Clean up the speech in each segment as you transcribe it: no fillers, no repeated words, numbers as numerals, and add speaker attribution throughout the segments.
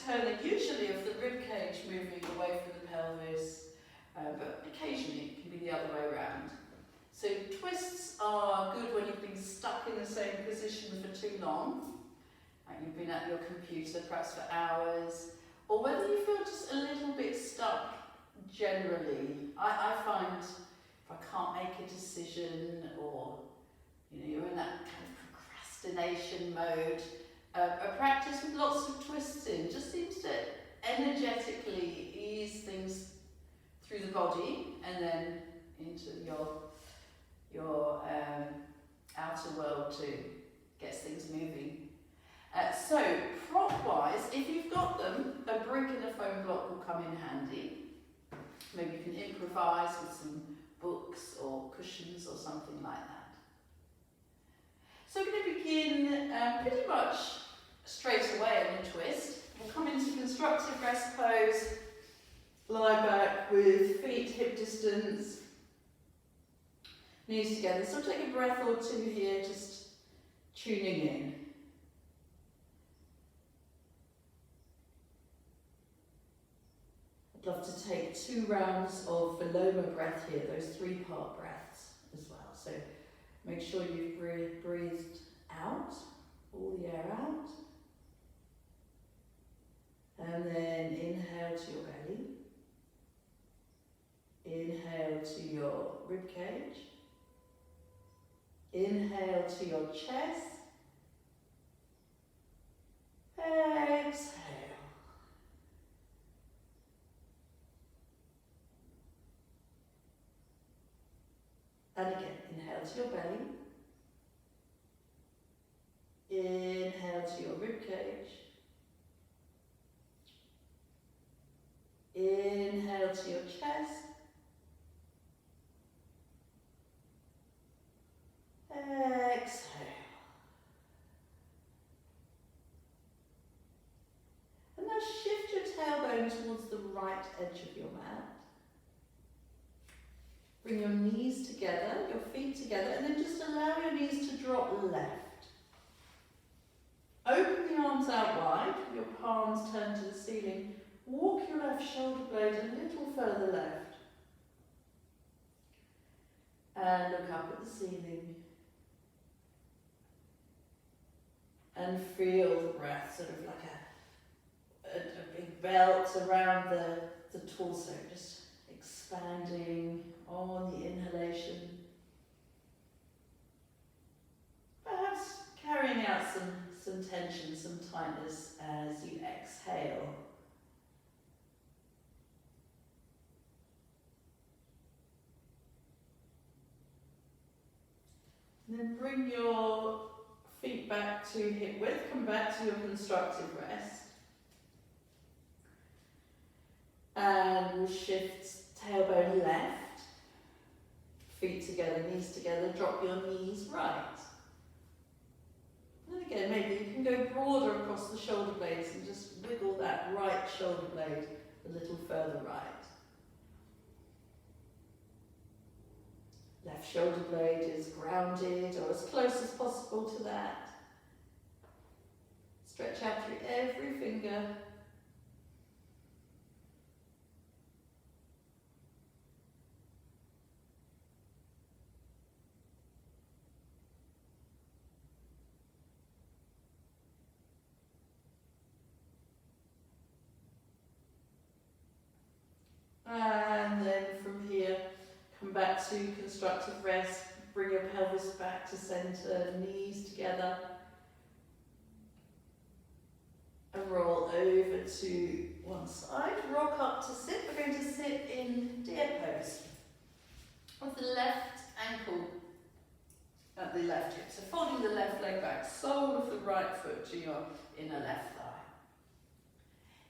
Speaker 1: turning usually of the rib cage moving away from the pelvis, but occasionally it can be the other way around. So twists are good when you've been stuck in the same position for too long, like you've been at your computer perhaps for hours, or whether you feel just a little bit stuck generally. I find if I can't make a decision, or you're in that kind of procrastination mode, a practice with lots of twists in just seems to energetically ease things through the body and then into your outer world too. Gets things moving. So prop-wise, if you've got them, a brick and a foam block will come in handy. Maybe you can improvise with some books or cushions or something like that. So we're going to begin pretty much straight away in a twist. We'll come into constructive rest pose, lie back with feet hip distance, knees together. So take a breath or two here, just tuning in. I'd love to take 2 rounds of Veloma breath here, those 3-part breaths as well. So make sure you've breathed out, all the air out. And then inhale to your belly. Inhale to your rib cage. Inhale to your chest. Exhale. And again, inhale to your belly. Inhale to your rib cage. Inhale to your chest. Exhale. And now shift your tailbone towards the right edge of your mat. Bring your knees together, your feet together, and then just allow your knees to drop left. Open the arms out wide, your palms turn to the ceiling. Walk your left shoulder blade a little further left. And look up at the ceiling. And feel the breath, sort of like a big belt around the torso, just expanding on the inhalation. Perhaps carrying out some tension, some tightness as you exhale. And then bring your feet back to hip width, come back to your constructive rest. And we'll shift tailbone left, feet together, knees together, drop your knees right. And then again, maybe you can go broader across the shoulder blades and just wiggle that right shoulder blade a little further right. Left shoulder blade is grounded or as close as possible to that. Stretch out through every finger. And then from here, come back to constructive rest. Bring your pelvis back to center, knees together. And roll over to one side. Rock up to sit. We're going to sit in deer pose. With the left ankle at the left hip. So folding the left leg back, sole of the right foot to your inner left thigh.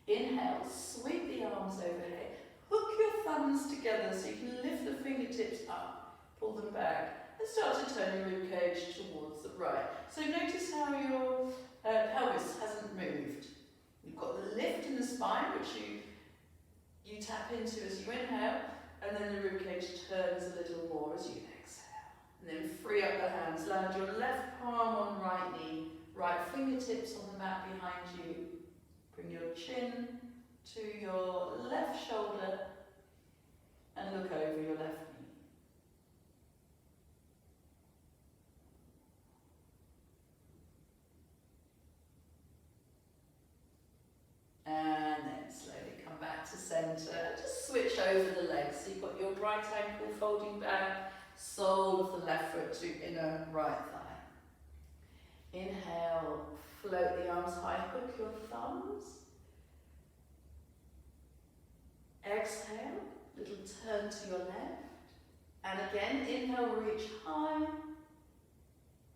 Speaker 1: Inhale, sweep the arms overhead. Hook your thumbs together so you can lift the fingertips up, pull them back, and start to turn your rib cage towards the right. So notice how your pelvis hasn't moved. You've got the lift in the spine, which you tap into as you inhale, and then the rib cage turns a little more as you exhale. And then free up the hands. Land your left palm on right knee, right fingertips on the mat behind you. Bring your chin to your left shoulder and look over your left knee. And then slowly come back to centre. Just switch over the legs. So you've got your right ankle folding back, sole of the left foot to inner right thigh. Inhale, float the arms high, hook your thumbs. Exhale, little turn to your left. And again, inhale, reach high.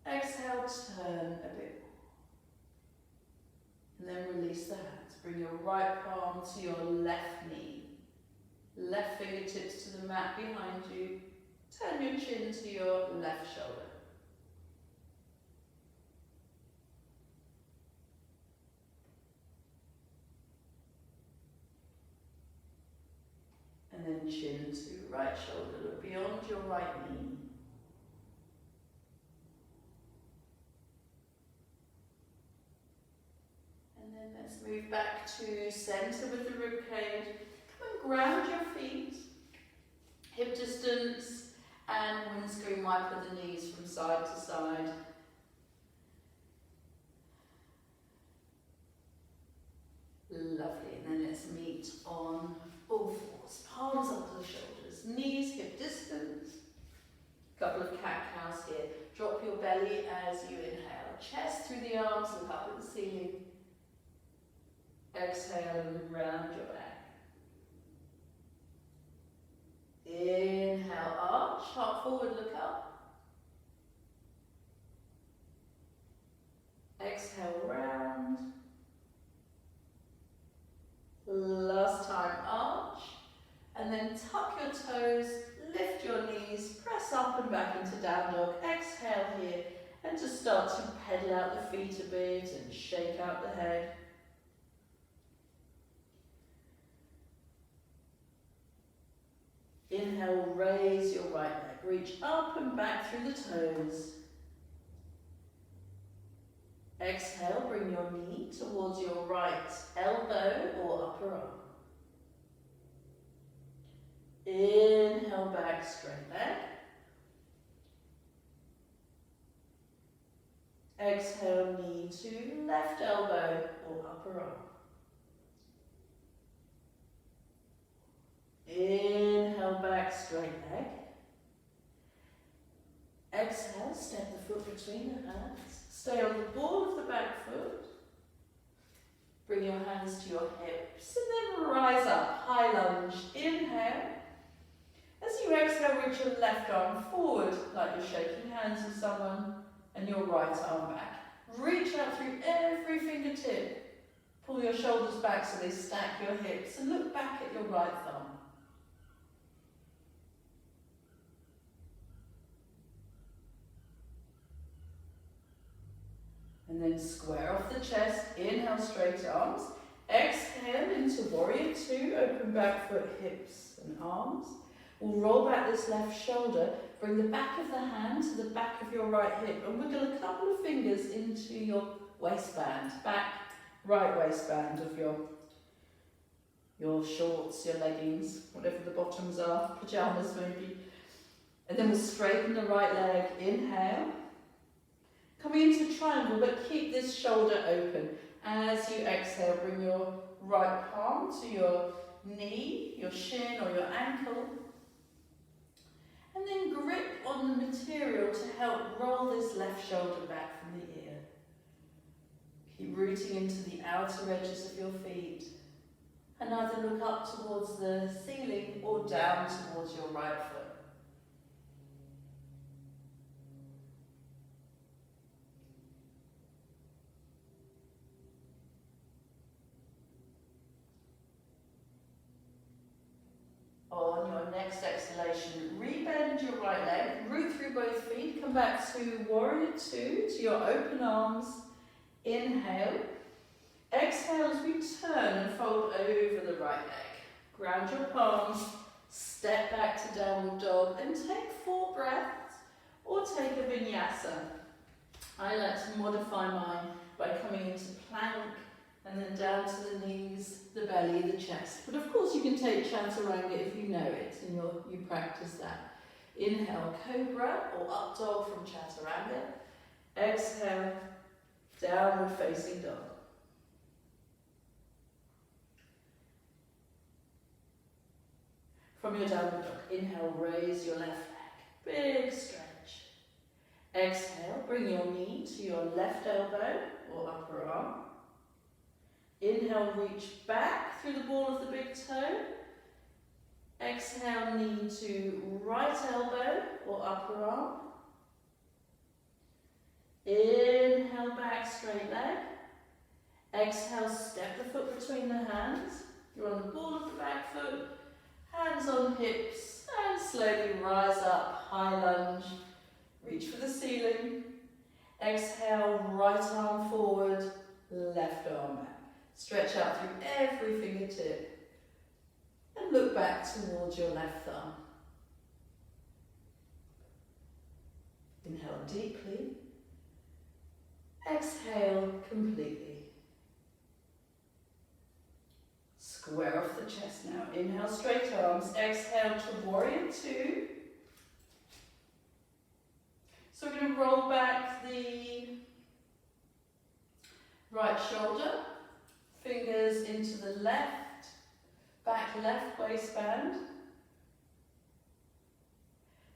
Speaker 1: Exhale, turn a bit more. And then release the hands. Bring your right palm to your left knee. Left fingertips to the mat behind you. Turn your chin to your left shoulder. And then chin to right shoulder, look beyond your right knee. And then let's move back to centre with the rib cage. Come and ground your feet, hip distance, and windscreen wiper the knees from side to side. Lovely, and then let's meet on all fours. Palms up to the shoulders, knees hip distance. Couple of cat-cows here. Drop your belly as you inhale. Chest through the arms, look up at the ceiling. Exhale and round your back. Inhale, arch, heart forward, look up. Exhale, round. Last time, arch. And then tuck your toes, lift your knees, press up and back into down dog. Exhale here, and just start to pedal out the feet a bit and shake out the head. Inhale, raise your right leg, reach up and back through the toes. Exhale, bring your knee towards your right elbow or upper arm. Inhale, back, straight leg. Exhale, knee to left elbow or upper arm. Inhale, back, straight leg. Exhale, step the foot between the hands. Stay on the ball of the back foot. Bring your hands to your hips and then rise up, high lunge. Inhale. As you exhale, reach your left arm forward like you're shaking hands with someone and your right arm back. Reach out through every fingertip. Pull your shoulders back so they stack your hips and look back at your right thumb. And then square off the chest, inhale, straight arms. Exhale into warrior two, open back foot, hips and arms. We'll roll back this left shoulder, bring the back of the hand to the back of your right hip and wiggle a couple of fingers into your waistband, back right waistband of your shorts, your leggings, whatever the bottoms are, pyjamas maybe. And then we'll straighten the right leg, inhale. Coming into triangle, but keep this shoulder open. As you exhale, bring your right palm to your knee, your shin or your ankle. And then grip on the material to help roll this left shoulder back from the ear. Keep rooting into the outer edges of your feet. And either look up towards the ceiling or down towards your right foot. On your next exhalation, rebend your right leg, root through both feet, come back to warrior two, to your open arms. Inhale. Exhale as we turn and fold over the right leg. Ground your palms, step back to downward dog and take 4 breaths or take a vinyasa. I like to modify mine by coming into plank And then down to the knees, the belly, the chest. But of course you can take chaturanga if you know it and you practice that. Inhale, cobra or up dog from chaturanga. Exhale, downward facing dog. From your downward dog, inhale, raise your left leg. Big stretch. Exhale, bring your knee to your left elbow or upper arm. Inhale, reach back through the ball of the big toe. Exhale, knee to right elbow or upper arm. Inhale, back, straight leg. Exhale, step the foot between the hands. You're on the ball of the back foot. Hands on hips and slowly rise up, high lunge. Reach for the ceiling. Exhale, right arm forward, left arm back. Stretch out through every fingertip and look back towards your left thumb. Inhale deeply. Exhale completely. Square off the chest now. Inhale, straight arms. Exhale to warrior two. So we're going to roll back the right shoulder. Fingers into the left, back left waistband.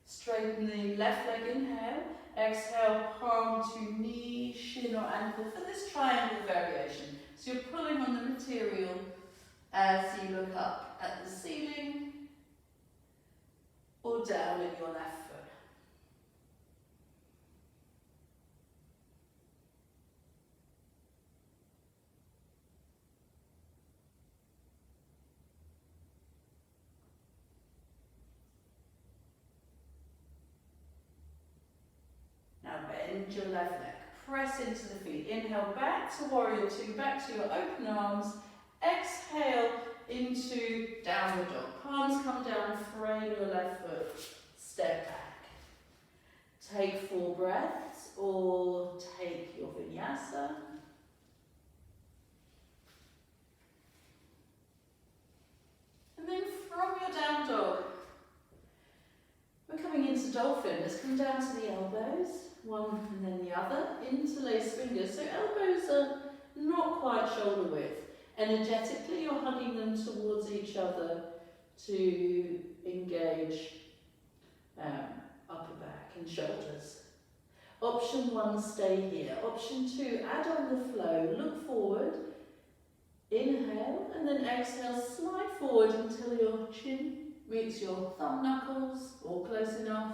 Speaker 1: Straighten the left leg, inhale. Exhale, palm to knee, shin or ankle for this triangle variation. So you're pulling on the material as you look up at the ceiling or down in your left foot. Bend your left leg, press into the feet. Inhale back to warrior two, back to your open arms. Exhale into downward dog. Palms come down, frame your left foot. Step back. Take 4 breaths or take your vinyasa. And then from your down dog, we're coming into dolphin. Let's come down to the elbows. One and then the other, interlace fingers. So elbows are not quite shoulder width. Energetically, you're hugging them towards each other to engage upper back and shoulders. Option 1, stay here. Option 2, add on the flow. Look forward, inhale, and then exhale, slide forward until your chin meets your thumb knuckles, or close enough.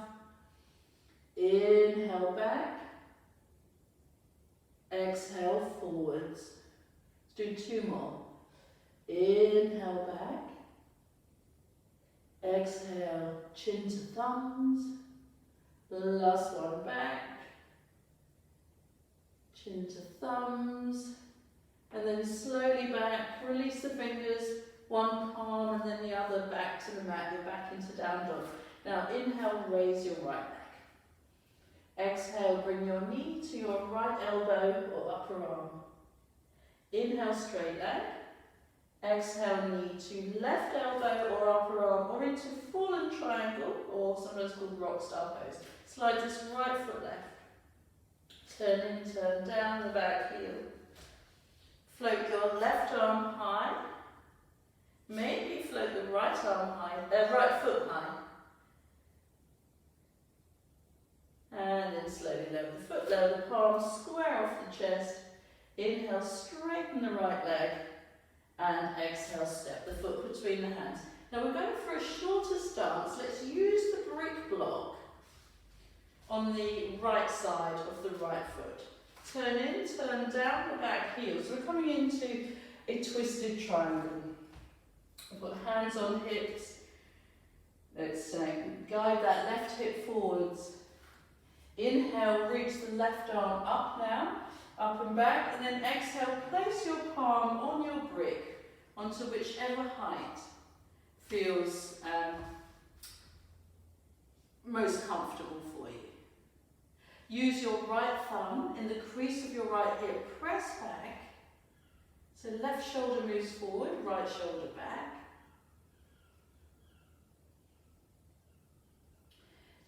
Speaker 1: Inhale back, exhale forwards. Let's do 2 more. Inhale back, exhale, chin to thumbs. Last one back, chin to thumbs. And then slowly back, release the fingers, one palm and then the other back to the mat. You're back into down dog. Now inhale, raise your right leg. Exhale, bring your knee to your right elbow or upper arm. Inhale, straight leg. Exhale, knee to left elbow or upper arm or into fallen triangle or sometimes called rock star pose. Slide this right foot left. Turn in, turn down the back heel. Float your left arm high. Maybe float the right arm high, right foot high. And then slowly lower the foot, lower the palms, square off the chest. Inhale, straighten the right leg. And exhale, step the foot between the hands. Now we're going for a shorter stance. Let's use the brick block on the right side of the right foot. Turn in, turn down the back heel. So we're coming into a twisted triangle. We've got hands on hips. Let's guide that left hip forwards. Inhale, reach the left arm up now, up and back, and then exhale, place your palm on your brick, onto whichever height feels most comfortable for you. Use your right thumb in the crease of your right hip, press back, So left shoulder moves forward, right shoulder back.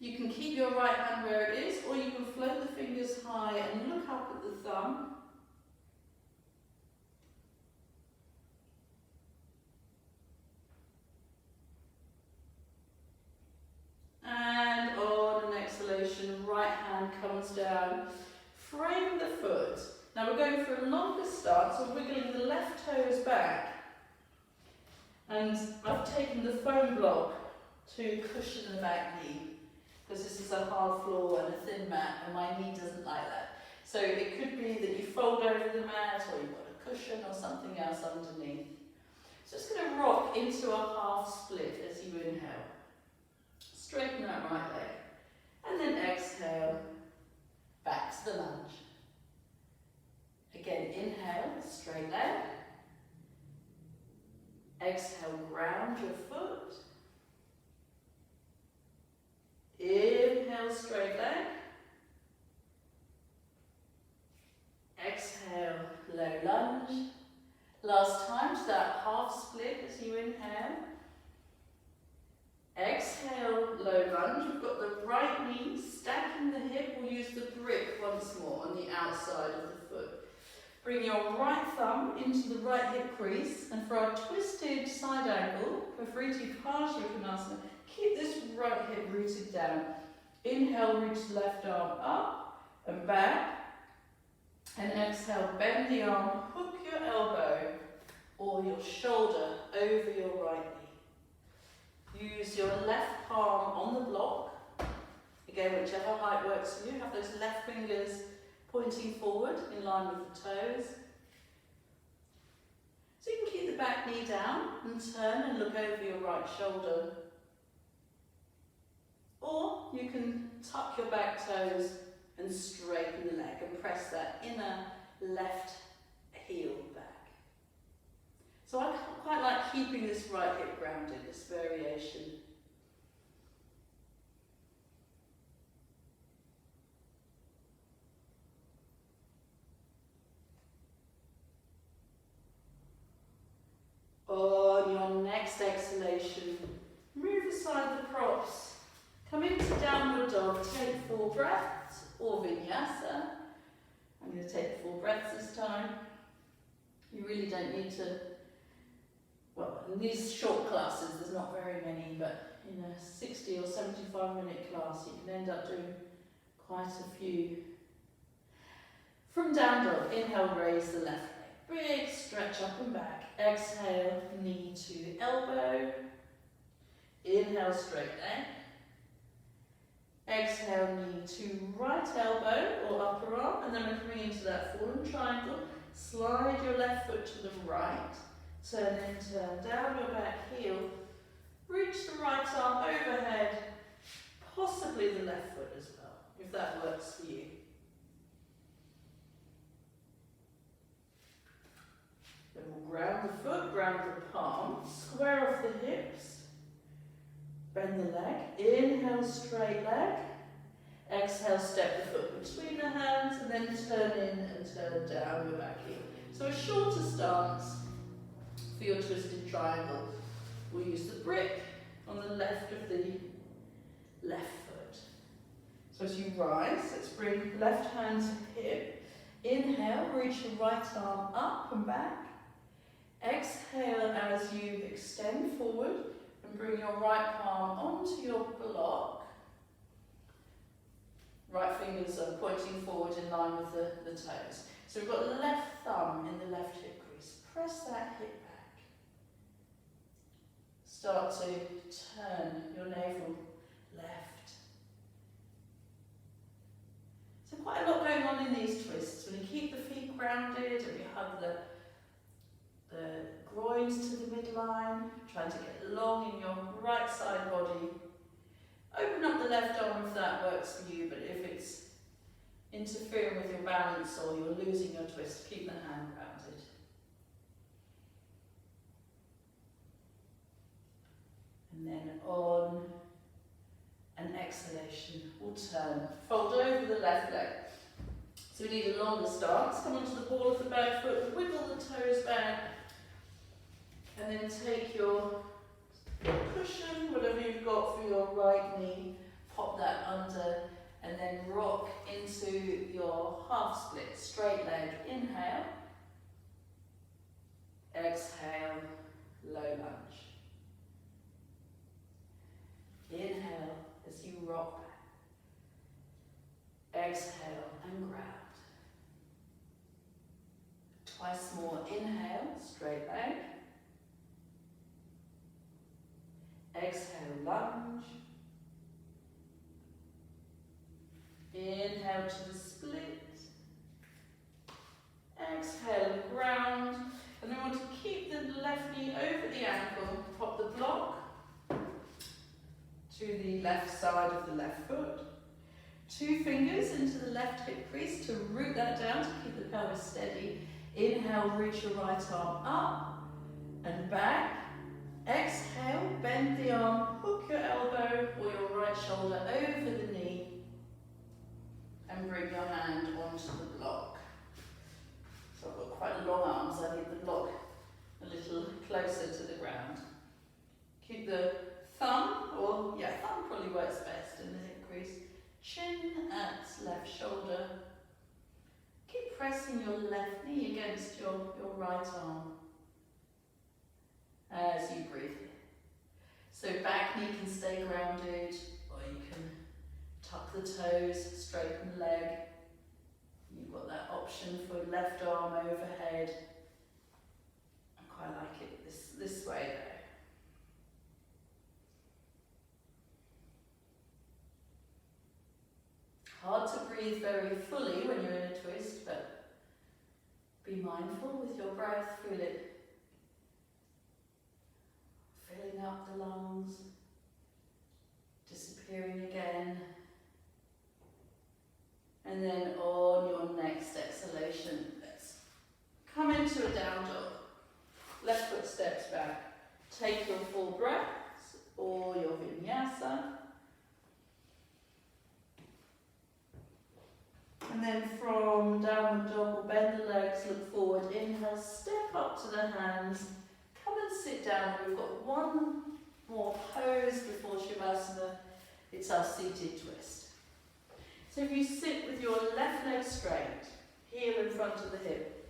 Speaker 1: You can keep your right hand where it is, or you can float the fingers high and look up at the thumb. And on an exhalation, right hand comes down. Frame the foot. Now we're going for a longer start, so wiggling the left toes back. And I've taken the foam block to cushion the back knee, because this is a hard floor and a thin mat, and my knee doesn't like that. So it could be that you fold over the mat, or you've got a cushion or something else underneath. So it's going to rock into a half split as you inhale. Straighten that right leg. And then exhale, back to the lunge. Again, inhale, straight leg. Exhale, ground your foot. Inhale, straight leg. Exhale, low lunge. Last time to that half split as you inhale. Exhale, low lunge. We've got the right knee stacking the hip. We'll use the brick once more on the outside of the foot. Bring your right thumb into the right hip crease, and for our twisted side angle, Pavriti Parsvakonasana, keep this right hip rooted down. Inhale, reach the left arm up and back. And exhale, bend the arm, hook your elbow or your shoulder over your right knee. Use your left palm on the block. Again, whichever height works for you. Have those left fingers pointing forward in line with the toes. So you can keep the back knee down and turn and look over your right shoulder. Or you can tuck your back toes and straighten the leg and press that inner left heel back. So I quite like keeping this right hip grounded, this variation. On your next exhalation, move aside the props. Come into downward dog, take 4 breaths, or vinyasa. I'm going to take 4 breaths this time. You really don't need to, well, in these short classes, there's not very many, but in a 60 or 75 minute class, you can end up doing quite a few. From down dog, inhale, raise the left leg. Big stretch up and back. Exhale, knee to elbow. Inhale, straight leg. Exhale, knee to right elbow or upper arm, and then we're coming into that fallen triangle. Slide your left foot to the right. Turn in, turn down your back heel. Reach the right arm overhead, possibly the left foot as well, if that works for you. Then we'll ground the foot, ground the palm, square off the hips. Bend the leg, inhale, straight leg. Exhale, step the foot between the hands, and then turn in and turn down your back heel. So a shorter stance for your twisted triangle. We'll use the brick on the left of the left foot. So as you rise, let's bring left hand to hip. Inhale, reach your right arm up and back. Exhale as you extend forward. And bring your right palm onto your block. Right fingers are pointing forward in line with the toes. So we've got the left thumb in the left hip crease. Press that hip back. Start to turn your navel left. So quite a lot going on in these twists. When you keep the feet grounded and you hug the groins to the midline, trying to get long in your right side body. Open up the left arm if that works for you, but if it's interfering with your balance or you're losing your twist, keep the hand grounded. And then on an exhalation, we'll turn. Fold over the left leg. So we need a longer stance. Come onto the ball of the back foot, wiggle the toes back, and then take your cushion, whatever you've got for your right knee, pop that under, and then rock into your half split, straight leg. Inhale, exhale, low lunge. Inhale as you rock back. Exhale and ground. Twice more. Inhale, straight leg. Exhale, lunge. Inhale to the split. Exhale, ground. And then we want to keep the left knee over the ankle. Pop the block to the left side of the left foot. 2 fingers into the left hip crease to root that down to keep the pelvis steady. Inhale, reach your right arm up and back. Exhale, bend the arm, hook your elbow or your right shoulder over the knee and bring your hand onto the block. So I've got quite long arms, I need the block a little closer to the ground. Keep the thumb, thumb probably works best in the hip crease. Chin at left shoulder. Keep pressing your left knee against your right arm as you breathe. So back knee can stay grounded, or you can tuck the toes, straighten the leg. You've got that option for left arm overhead. I quite like it this way though. Hard to breathe very fully when you're in a twist, but be mindful with your breath, feel it filling up the lungs, disappearing again. And then on your next exhalation, let's come into a down dog. Left foot steps back. Take your full breaths or your vinyasa. And then from downward dog, we'll bend the legs, look forward. Inhale, step up to the hands. Come and sit down. We've got one more pose before Shavasana. It's our seated twist. So if you sit with your left leg straight, heel in front of the hip,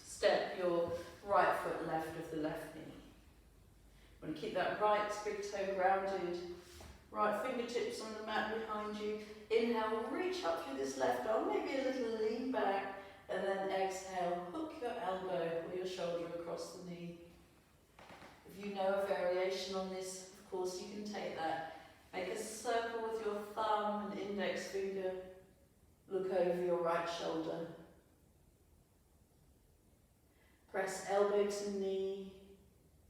Speaker 1: step your right foot left of the left knee. You want to keep that right big toe grounded, right fingertips on the mat behind you. Inhale, reach up through this left arm, maybe a little lean back, and then exhale, hook your elbow or your shoulder across the knee. If you know a variation on this, of course you can take that. Make a circle with your thumb and index finger. Look over your right shoulder. Press elbow to knee,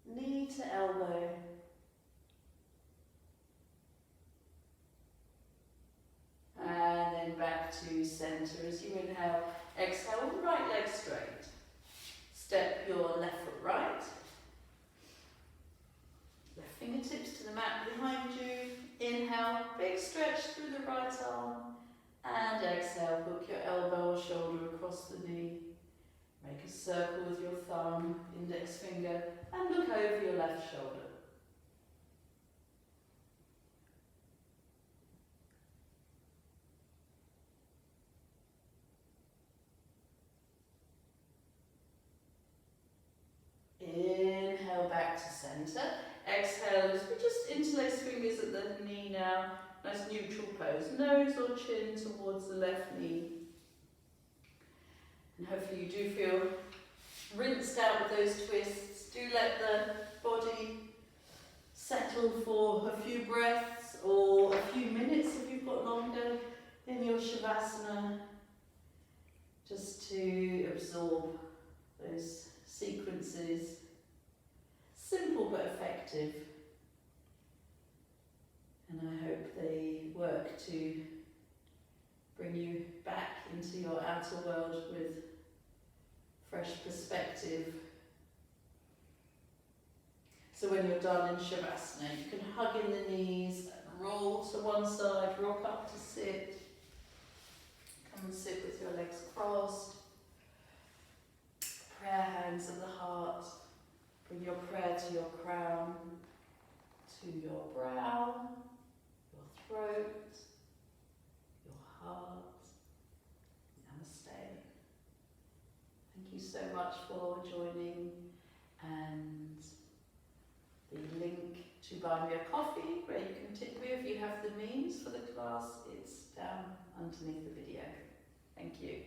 Speaker 1: knee to elbow. And then back to center as you inhale. Exhale, right leg straight. Step your left foot right. Left fingertips to the mat behind you. Inhale, big stretch through the right arm. And exhale, hook your elbow or shoulder across the knee. Make a circle with your thumb, index finger, and look over your left shoulder. Inhale back to center. Exhale as we just interlace fingers at the knee now. Nice neutral pose. Nose or chin towards the left knee. And hopefully you do feel rinsed out with those twists. Do let the body settle for a few breaths or a few minutes if you've got longer in your Shavasana. Just to absorb those sequences. Simple but effective. And I hope they work to bring you back into your outer world with fresh perspective. So when you're done in Shavasana, you can hug in the knees, roll to one side, rock up to sit. Come and sit with your legs crossed. Prayer hands at the heart. Bring your prayer to your crown, to your brow, your throat, your heart. Namaste. Thank you so much for joining, and the link to buy me a coffee where you can tip me if you have the means for the class, it's down underneath the video. Thank you.